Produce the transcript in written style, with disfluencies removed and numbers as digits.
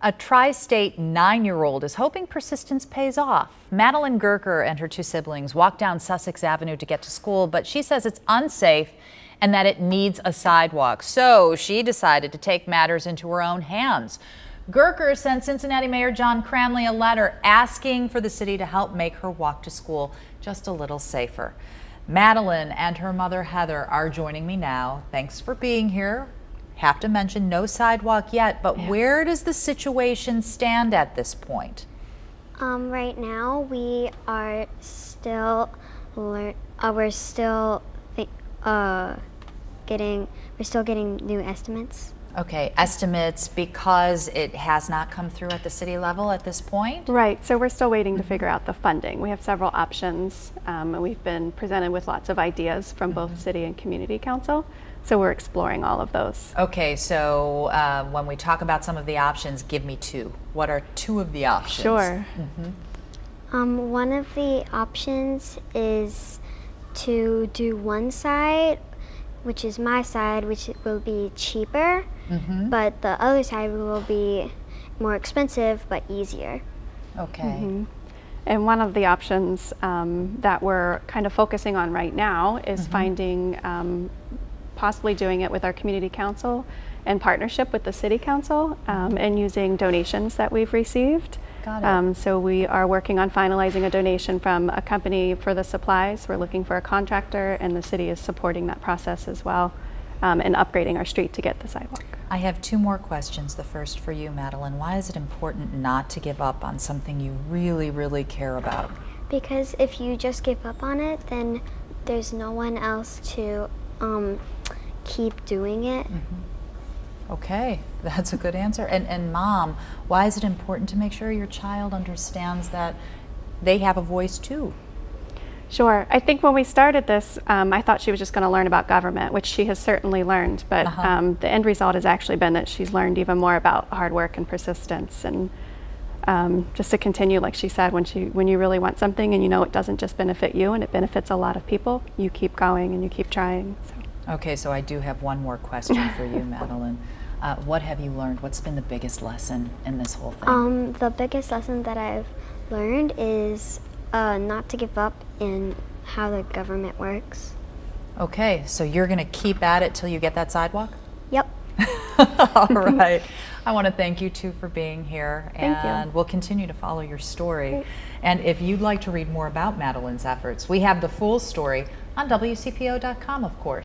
A tri-state 9-year-old is hoping persistence pays off. Madelyn Gerker and her 2 siblings walk down Sussex Avenue to get to school, but she says it's unsafe and that it needs a sidewalk. So she decided to take matters into her own hands. Gerker sent Cincinnati Mayor John Cranley a letter asking for the city to help make her walk to school just a little safer. Madelyn and her mother Heather are joining me now. Thanks for being here. Have to mention no sidewalk yet, but where does the situation stand at this point? Right now we are still getting new estimates. Okay, estimates because it has not come through at the city level at this point? Right, so we're still waiting to figure out the funding. We have several options, and we've been presented with lots of ideas from both city and community council, so we're exploring all of those. Okay, so when we talk about some of the options, give me 2. What are 2 of the options? Sure. One of the options is to do one side, which is my side, which will be cheaper, but the other side will be more expensive but easier. Okay. And one of the options that we're kind of focusing on right now is finding, possibly doing it with our community council in partnership with the city council and using donations that we've received. Got it. So we are working on finalizing a donation from a company for the supplies. We're looking for a contractor, and the city is supporting that process as well, and upgrading our street to get the sidewalk. I have 2 more questions. The first for you, Madelyn. Why is it important not to give up on something you really, really care about? Because if you just give up on it, then there's no one else to keep doing it. Okay, that's a good answer. And Mom, why is it important to make sure your child understands that they have a voice too? Sure. I think when we started this, I thought she was just going to learn about government, which she has certainly learned, but the end result has actually been that she's learned even more about hard work and persistence, and just to continue, like she said, when you really want something and you know it doesn't just benefit you and it benefits a lot of people, you keep going and you keep trying. So. Okay, so I do have one more question for you, Madelyn. What have you learned? What's been the biggest lesson in this whole thing? The biggest lesson that I've learned is not to give up in how the government works. Okay, so you're going to keep at it till you get that sidewalk? Yep. All right. I want to thank you 2 for being here, and we'll continue to follow your story. Great. And if you'd like to read more about Madelyn's efforts, we have the full story on WCPO.com, of course.